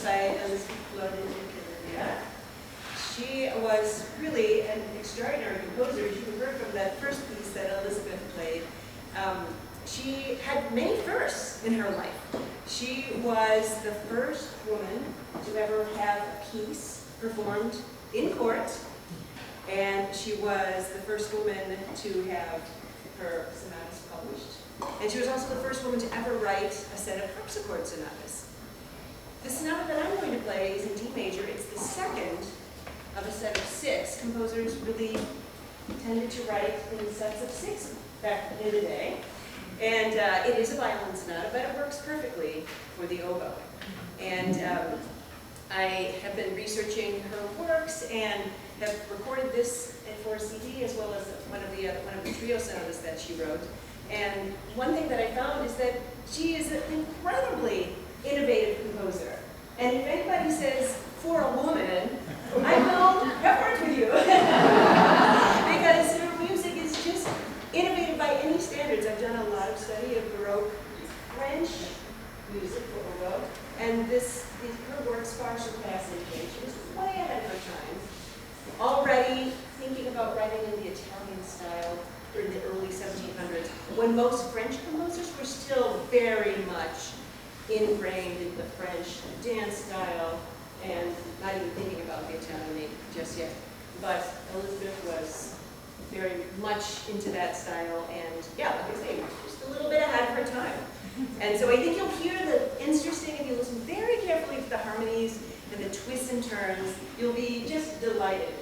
by Elizabeth Claudine. She was really an extraordinary composer. As you heard from that first piece that Elizabeth played, she had many firsts in her life. She was the first woman to ever have a piece performed in court, and she was the first woman to have her sonatas published. And she was also the first woman to ever write a set of harpsichord sonatas. The sonata that I'm going to play is in D major. It's the second of a set of 6. Composers really tended to write in sets of 6 back in the day. And it is a violin sonata, but it works perfectly for the oboe. And I have been researching her works and have recorded this for a CD as well as one of the trio sonatas that she wrote. And one thing that I found is that she is an incredibly innovative composer. And if anybody says, for a woman, I will have worked with you. Because her music is just innovative by any standards. I've done a lot of study of Baroque French music for oboe, and her works far surpass anything. She was way ahead of her time. Already thinking about writing in the Italian style in the early 1700s, when most French composers were still very much ingrained in the French dance style and not even thinking about the Italian name just yet. But Elizabeth was very much into that style, and yeah, like I say, just a little bit ahead of her time. And so I think you'll hear the interesting, if you listen very carefully to the harmonies and the twists and turns, you'll be just delighted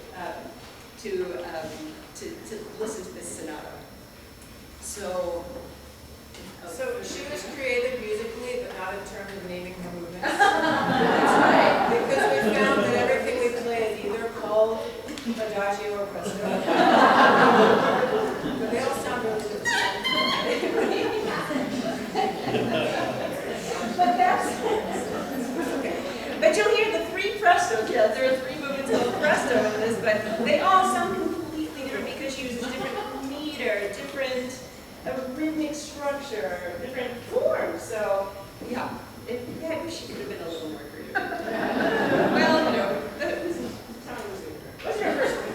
to listen to this sonata. So she was creative musically, but not in terms of naming her movements. That's right. Because we found that everything we play is either called adagio or presto. But they all sound really different. But you'll hear the 3 prestos. Yeah, there are 3 movements of presto in this, but they all sound completely different because she uses different meter, different rhythmic structure, different forms. So, yeah, I wish she could have been a little more creative. Well, you know, time was good. What's your first one?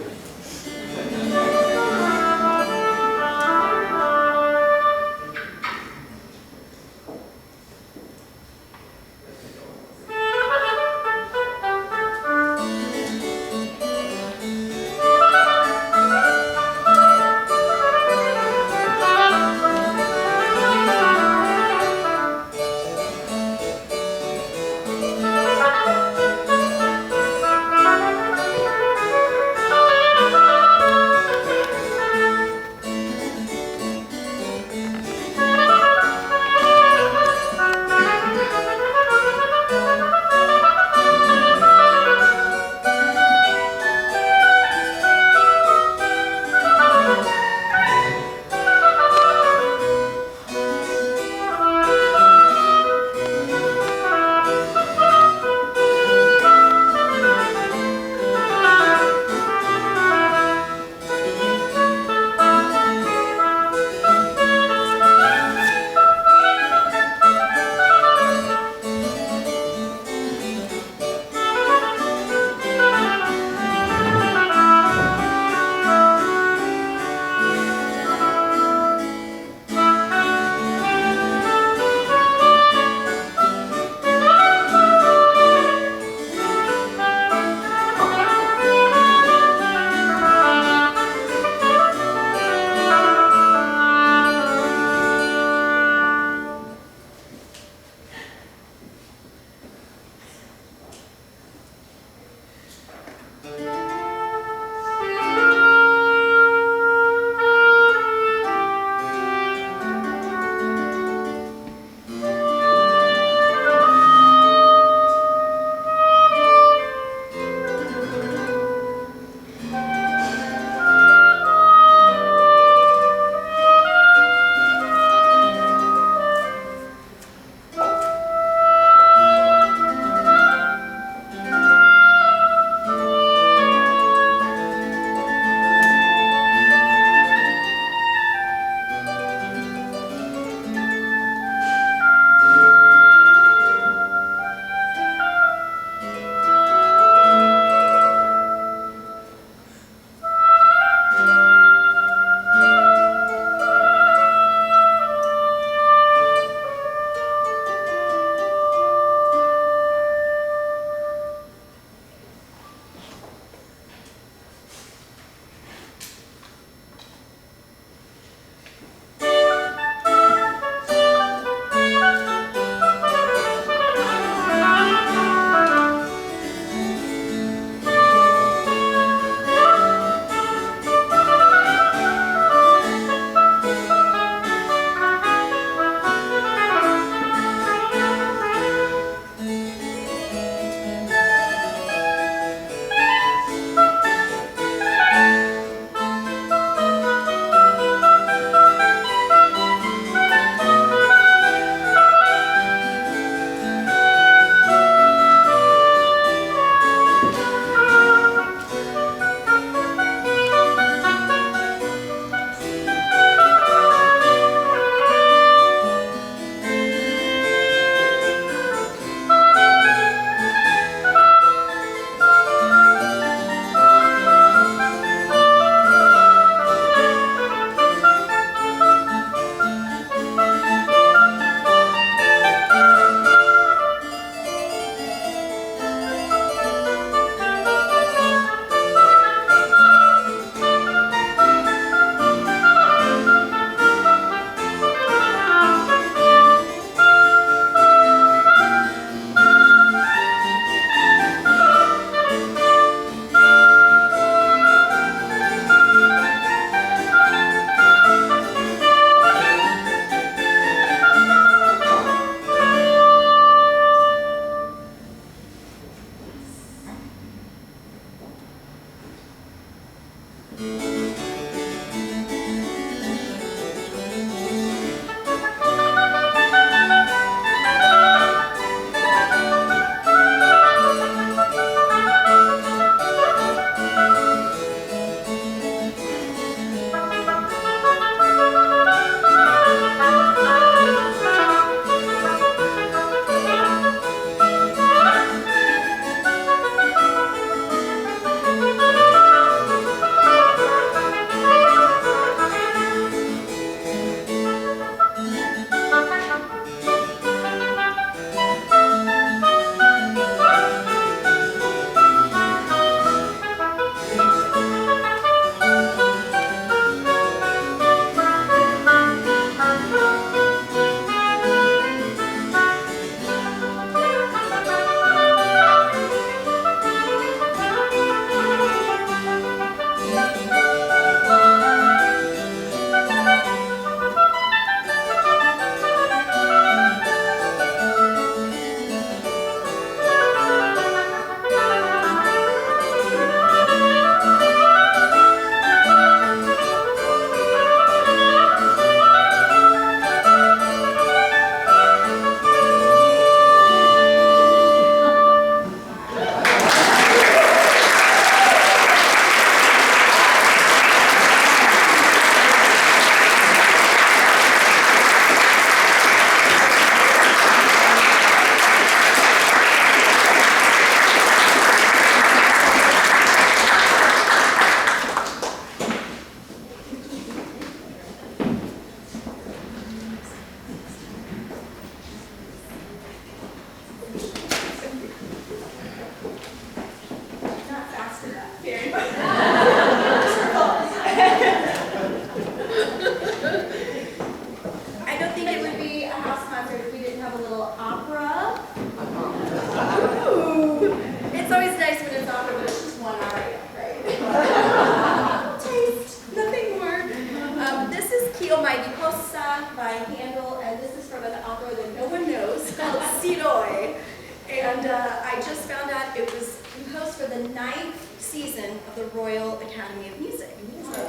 just found out it was composed for the 9th season of the Royal Academy of Music. So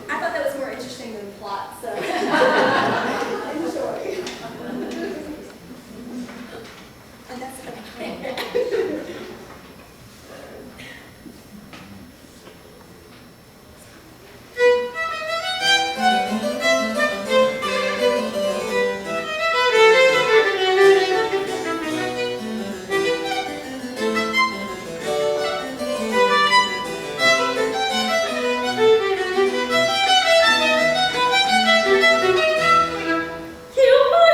I thought that was more interesting than the plot, so enjoy. And that's it. You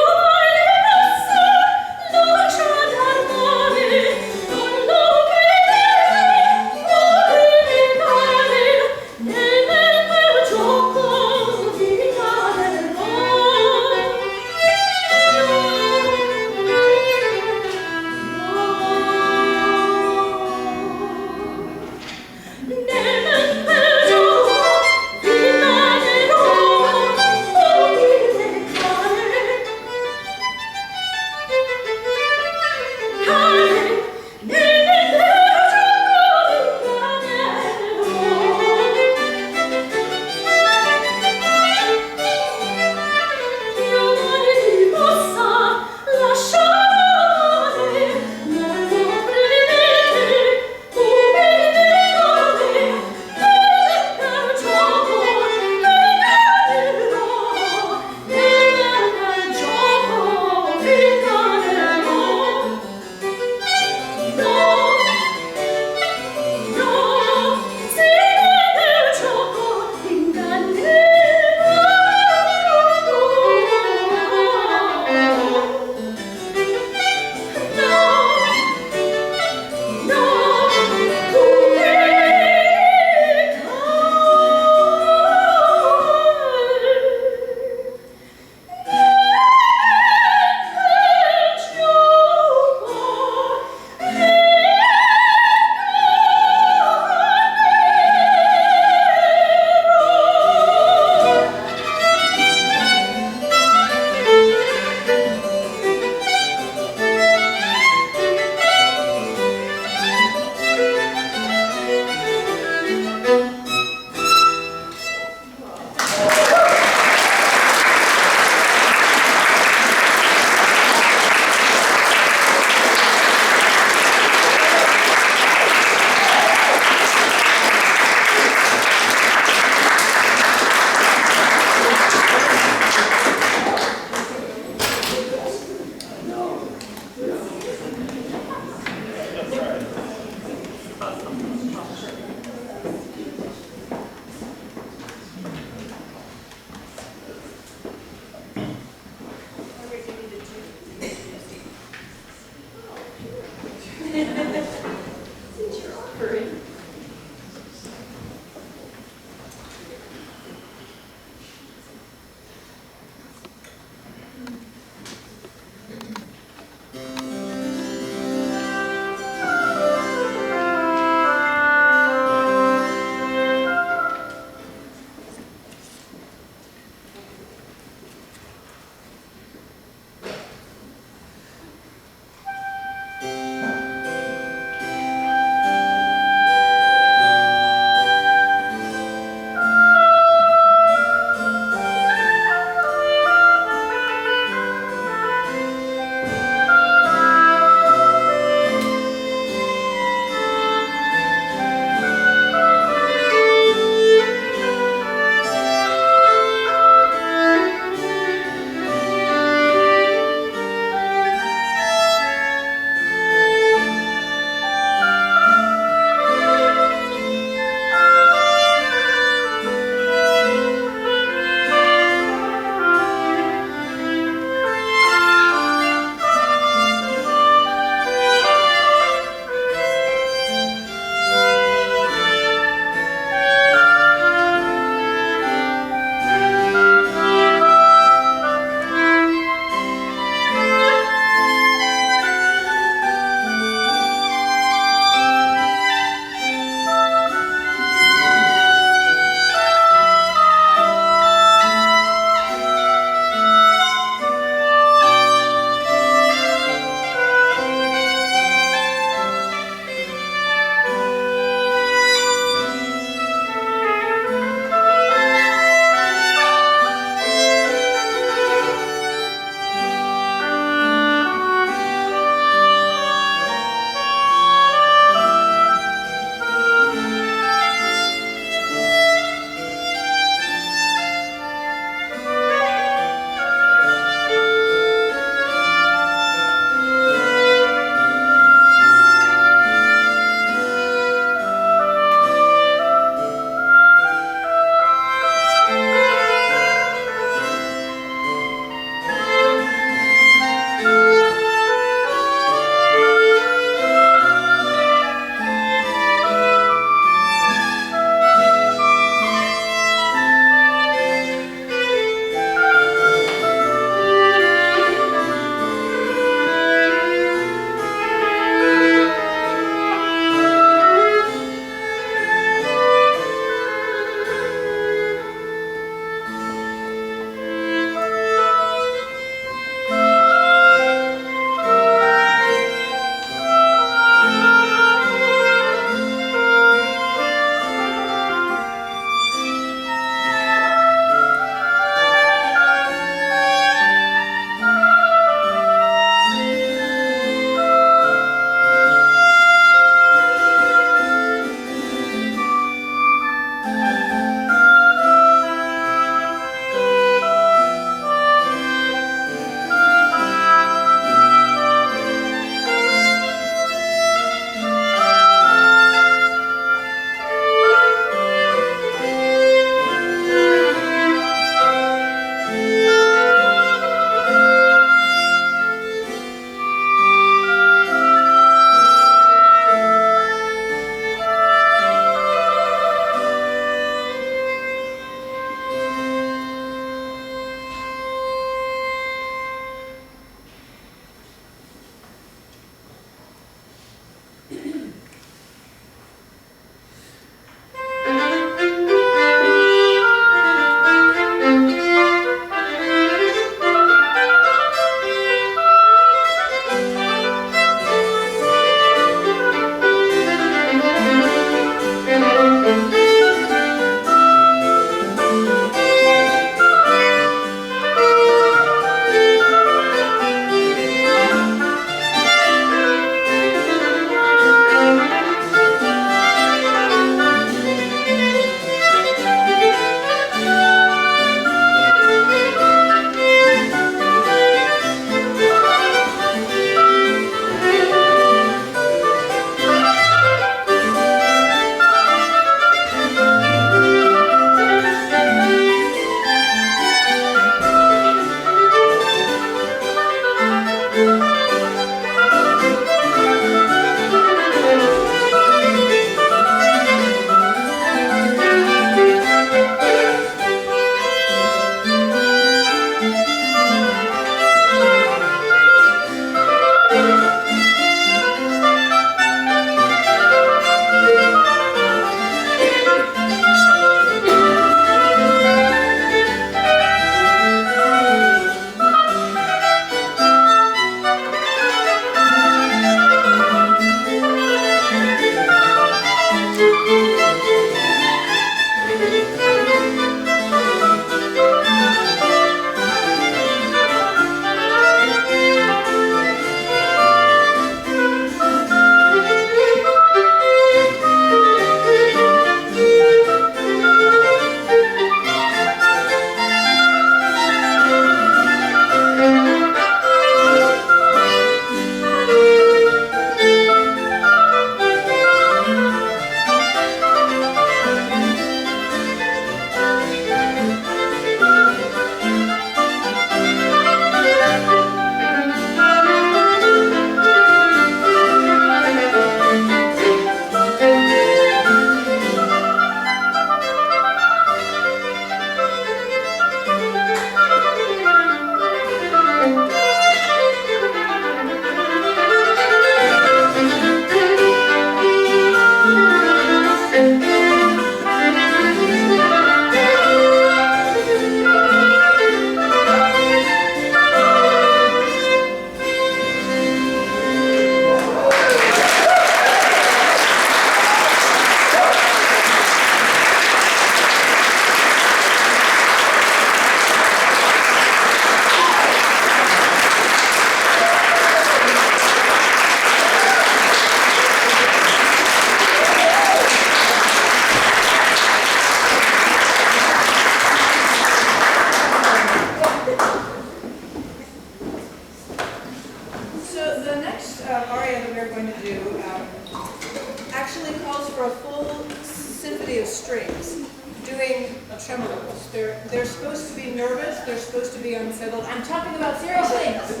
They're supposed to be nervous, they're supposed to be unsettled. I'm talking about serious things.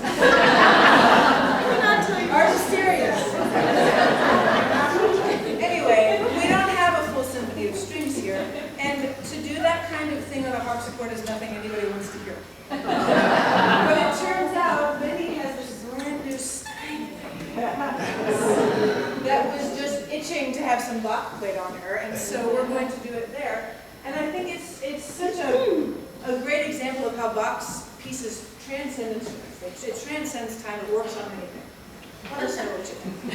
Ours is serious. Anyway, we don't have a full symphony of strings here, and to do that kind of thing on a harpsichord is nothing anybody wants to hear. But it turns out Benny has this brand new Steinway that was just itching to have some Bach played on her, and so we're going to do it there. And I think it's such a great example of how Bach's pieces transcend instruments. It transcends time, it works on anything. Let us know what you think.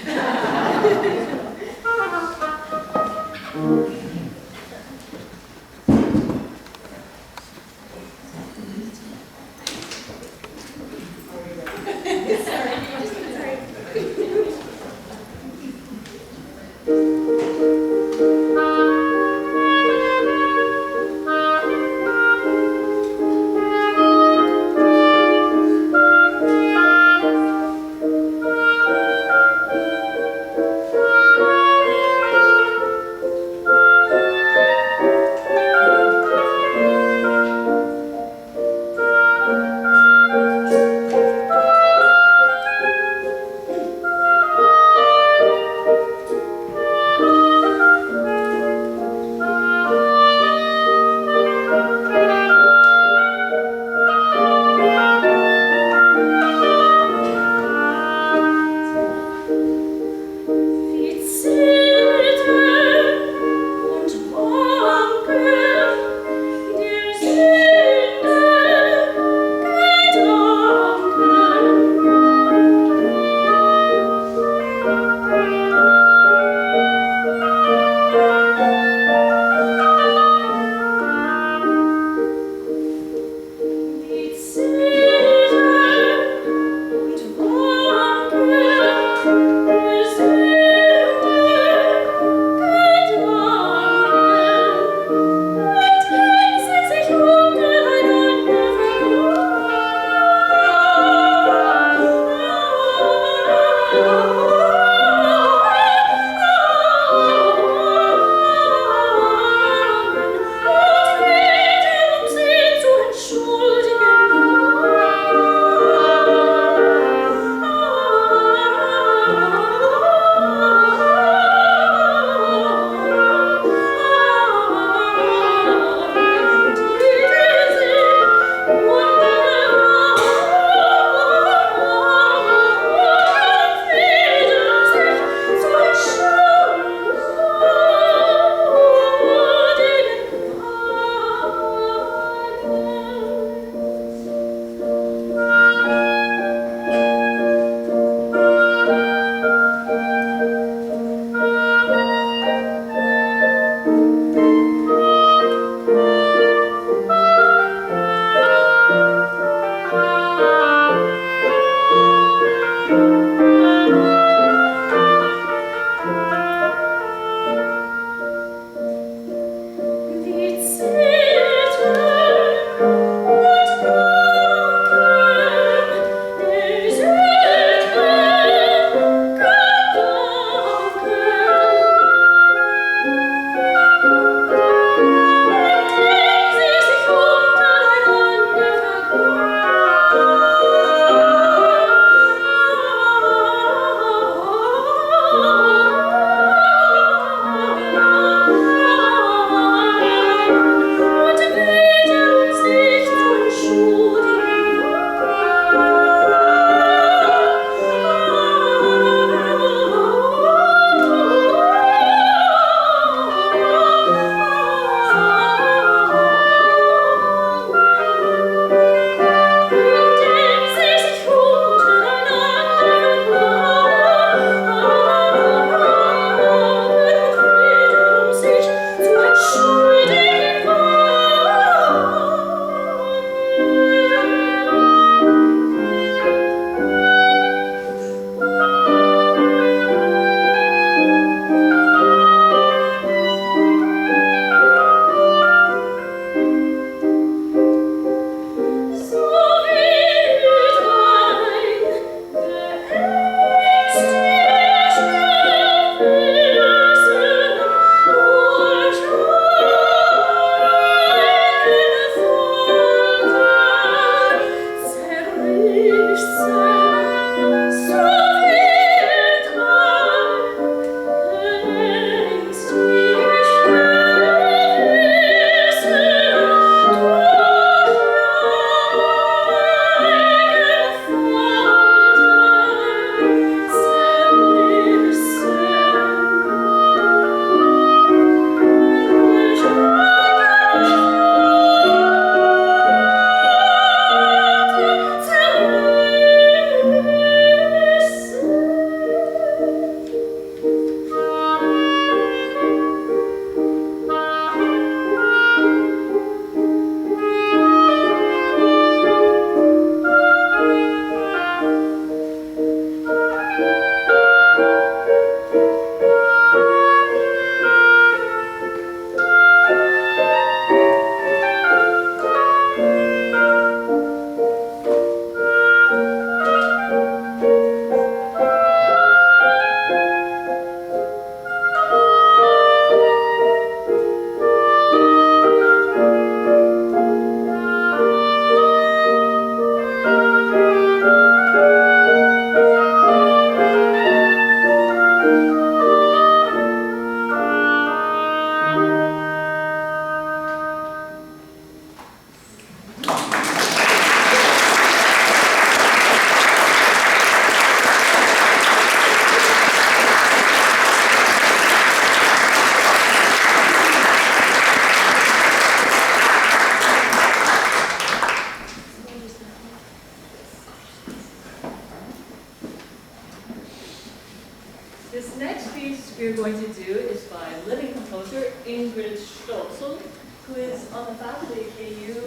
we are going to do is by living composer Ingrid Stolzel, who is on the faculty at KU.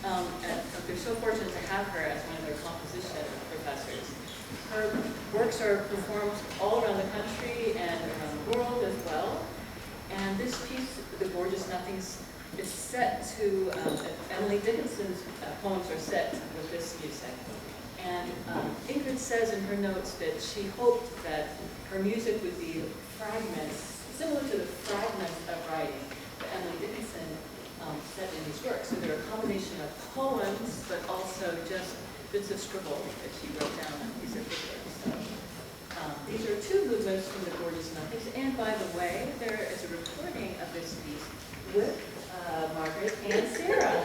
And they're so fortunate to have her as one of their composition professors. Her works are performed all around the country and around the world as well. And this piece, The Gorgeous Nothings, is set to, Emily Dickinson's poems are set with this music. And Ingrid says in her notes that she hoped that her music would be fragments, similar to the fragments of writing that Emily Dickinson set in these works. So they're a combination of poems, but also just bits of scribble that she wrote down on a piece of paper. So these are two movements from The Gorgeous Nothings. And by the way, there is a recording of this piece with Margaret and Sarah.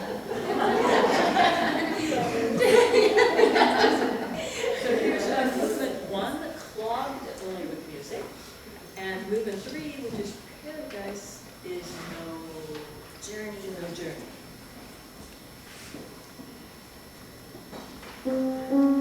So here's movement 1, Clogged Only with Music. And movement 3, which is Paradise is No Journey. No Journey. With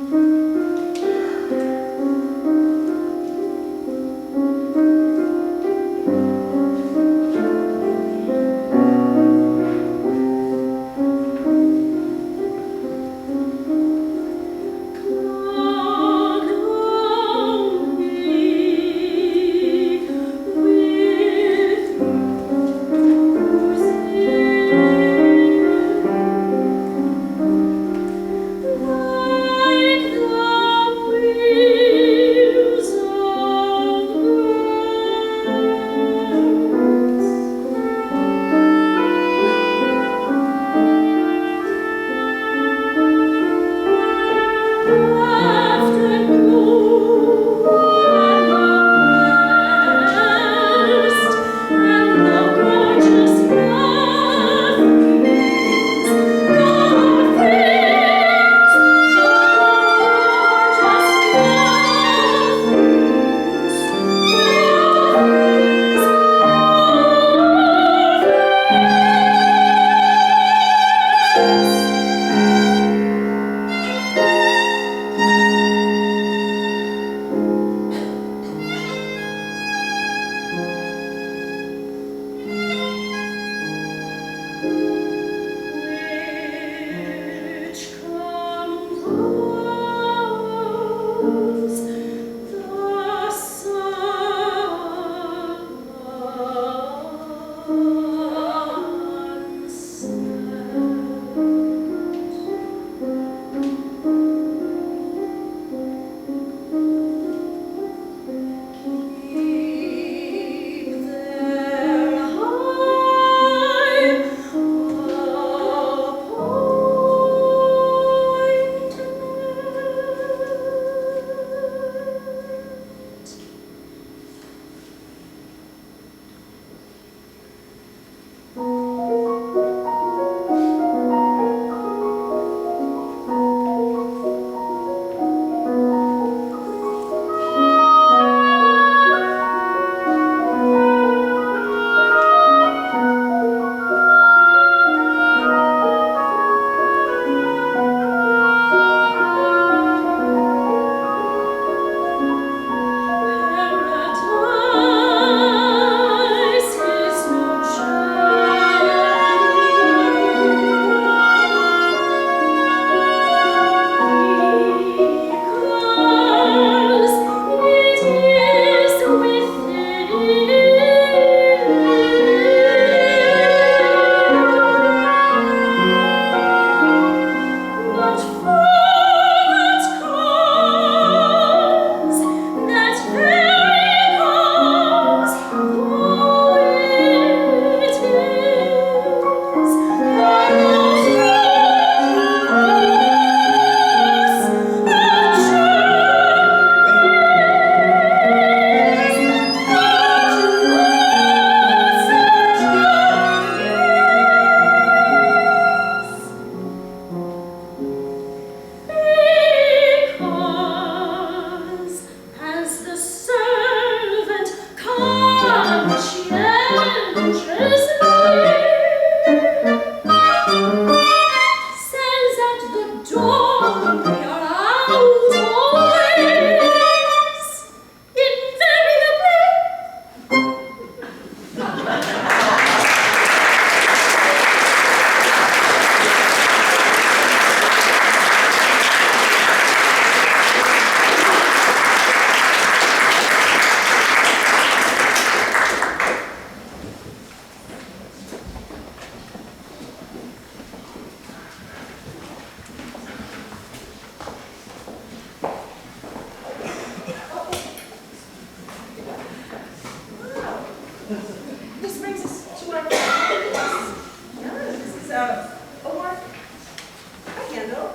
Handel,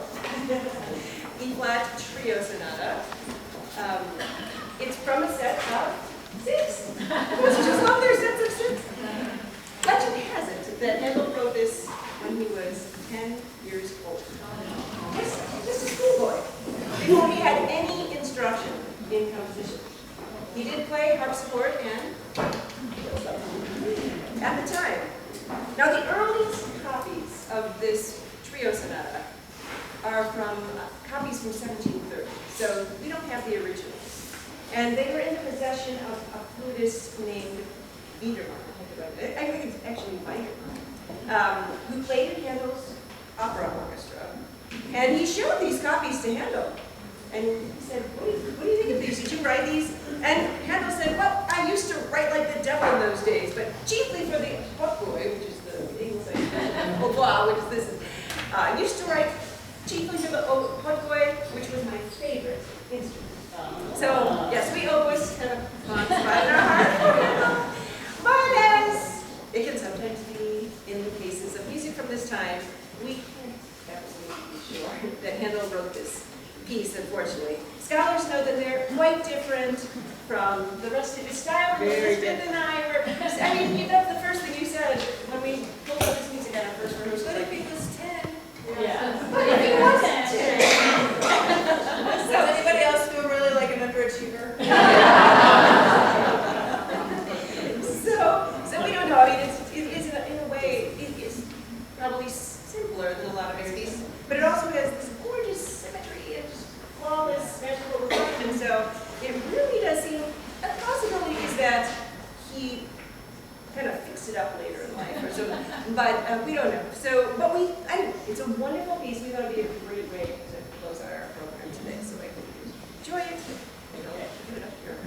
E-flat Trio Sonata. It's from a set of 6. Composers just love their sets of 6. Legend has it that Handel wrote this when he was 10 years old. Just a schoolboy, before he had any instruction in composition. He did play harpsichord and at the time. Now the earliest copies of this trio sonata are from copies from 1730, so we don't have the originals. And they were in the possession of a flutist named Wiedermann, I think it's actually Weidermann, who played in Handel's opera orchestra. And he showed these copies to Handel. And he said, what do you think of these? Did you write these? And Handel said, well, I used to write like the devil in those days, but chiefly for the hautboy, which is the English hautboy, which this is. I used to write chiefly for the hautboy, which was my favorite instrument. So, yes, we oboists have a fond spot in our heart. But as it can sometimes be in the cases of music from this time, we can't absolutely be sure that Handel wrote this piece, unfortunately. Scholars know that they're quite different from the rest of his style. Elizabeth and I were, I mean, you know, the first thing you said when we pulled up this music at our first rehearsal. But if he was 10. Yeah. But if he was 10. Does anybody else feel really like an underachiever? So we don't know. I mean, it is in a way, it is probably simpler than a lot of his pieces, but it also has this gorgeous symmetry and just flawless magical reflection. So it really does seem, a possibility is that he kind of fixed it up later in life or so, but we don't know. So, but it's a wonderful piece. We thought it'd be a great way to close out our program today. So I hope you enjoy it. And I'll give it up here.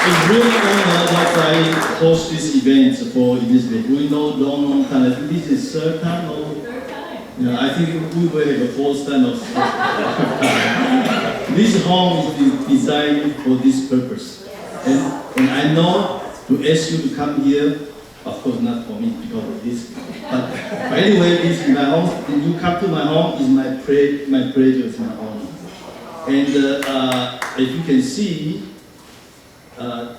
It's really honor that I host this event for Elizabeth. We know long time. I think this is third time or Third time. yeah, I think we will have a fourth time of time. This home is designed for this purpose. And I know to ask you to come here, of course not for me because of this. But anyway, this is my home. When you come to my home, is my pleasure, is my honor. And as you can see, I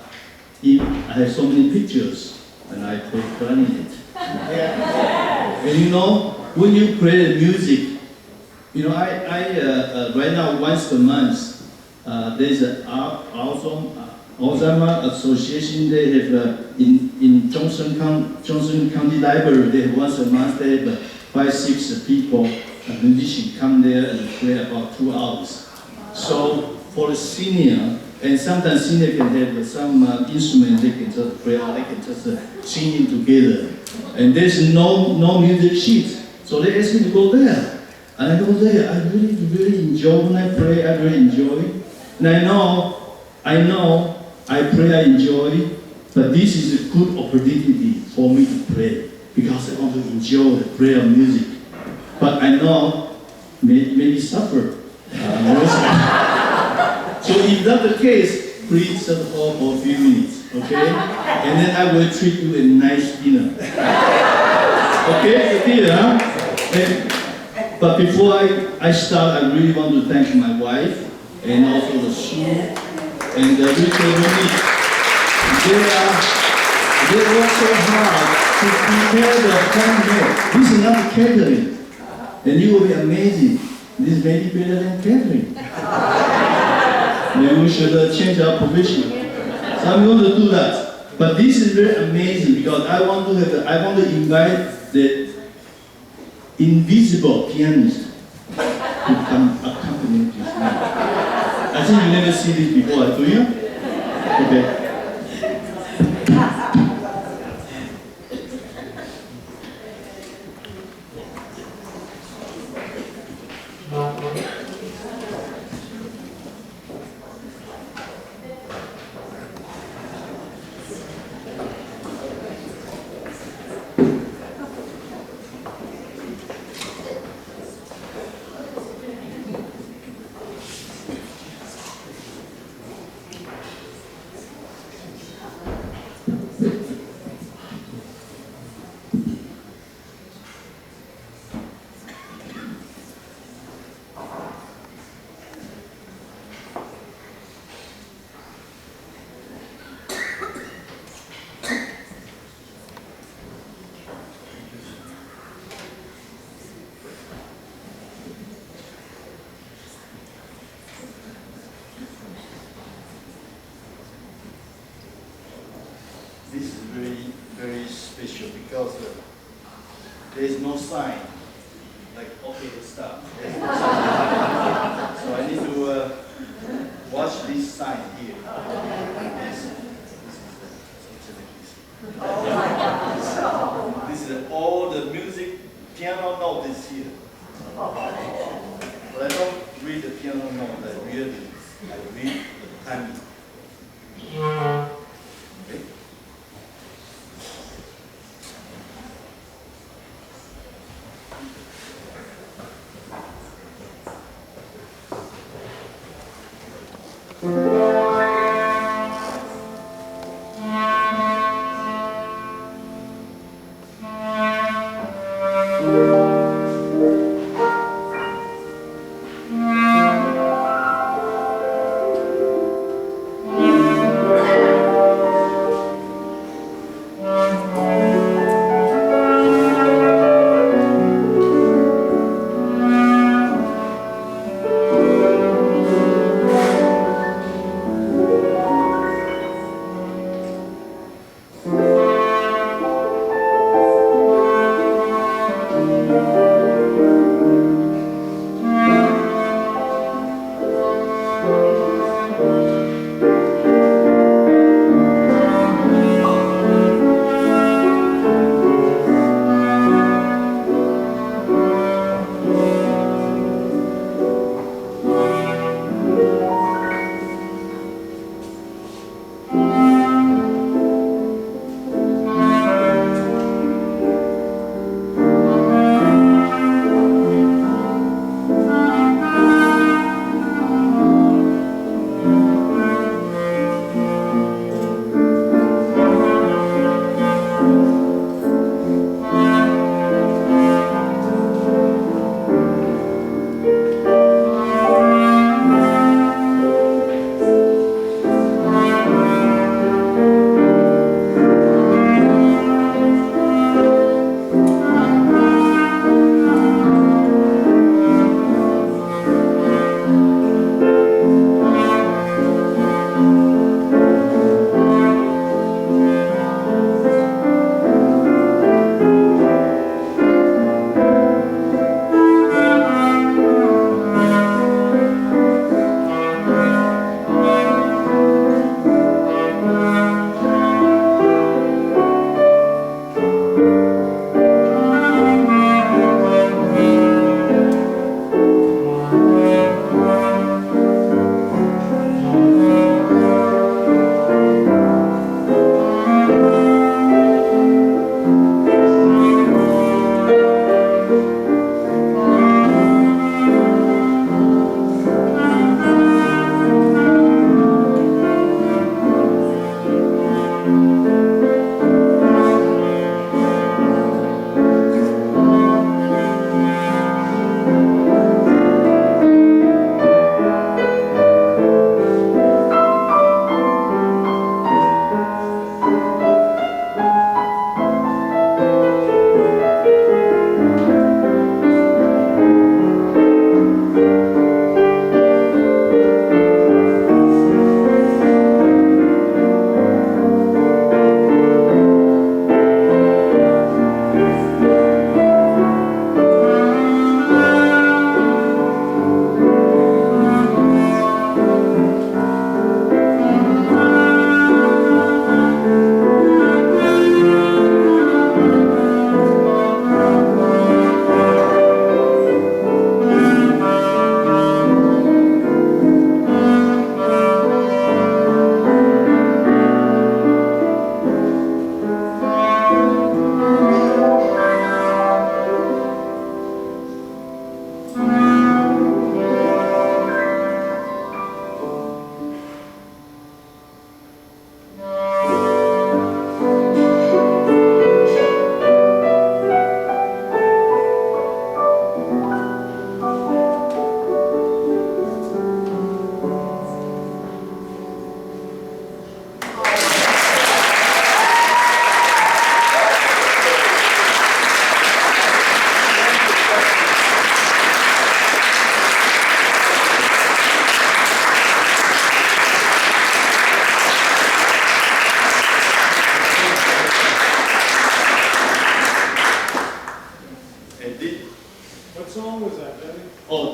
have so many pictures, and I play clarinet. And you know, when you play the music, you know, I right now once per month, there's an Alzheimer Association. They have in Johnson County Library. They have once a month. They have 5-6 people, musicians come there and play about 2 hours. So for the senior. And sometimes senior can have some instrument they can just play or they can just sing it together. And there's no music sheet. So they ask me to go there. And I go there. I really enjoy when I play. I really enjoy. And I know, I pray I enjoy. But this is a good opportunity for me to play because I want to enjoy the prayer music. But I know maybe suffer. So if that's the case, please shut up for a few minutes, okay? And then I will treat you a nice dinner. Okay, the dinner, huh? But before I start, I really want to thank my wife and also the school and the retail unit. They work so hard to prepare the family. This is not catering. And you will be amazing. This may be better than catering. Maybe we should change our profession. So I'm going to do that. But this is very amazing because I want to invite the invisible pianist to come accompany this man. I think you never see this before, do you? Okay. This is very, very special because there is no sign, like, okay, stop. There's no sign. So I need to watch this sign here. This is all the music, piano note is here. But I don't read the piano note, I read the timing. Okay.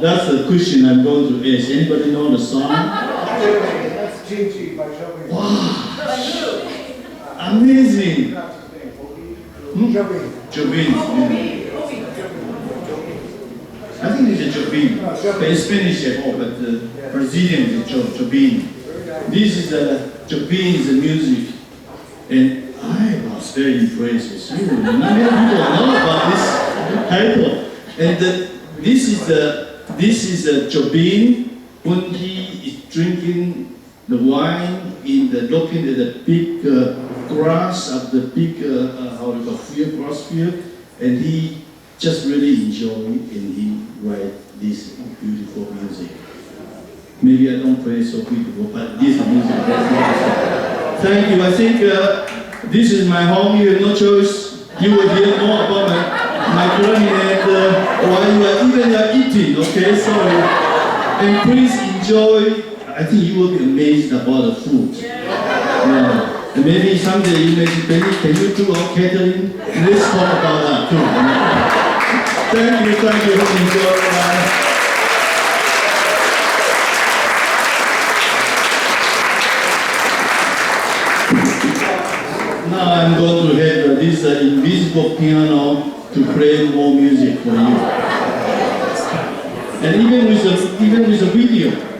that's the question I'm going to ask. Anybody know the song? That's Gigi by Jobin. Wow, amazing. Jobin. Jobin. I think it's a Jobin. But it's Spanish at all, but Brazilian is Jobin. This is Jobin is the music, and I was very impressed with you. Not many people know about this title. And this is Jobin when he is drinking the wine looking at the big grass of the big grass field, and he just really enjoy and he write this beautiful music. Maybe I don't play so beautiful, but this music. Thank you. I think this is my home. You have no choice. You will hear more about my clarinet while you are eating. Okay, sorry. And please enjoy. I think you will be amazed about the food. Yeah. And maybe someday you may say, Benny, can you do our catering? Let's talk about that too. Thank you. Enjoy. Now I'm going to have this invisible piano to play more music for you. And even with a video.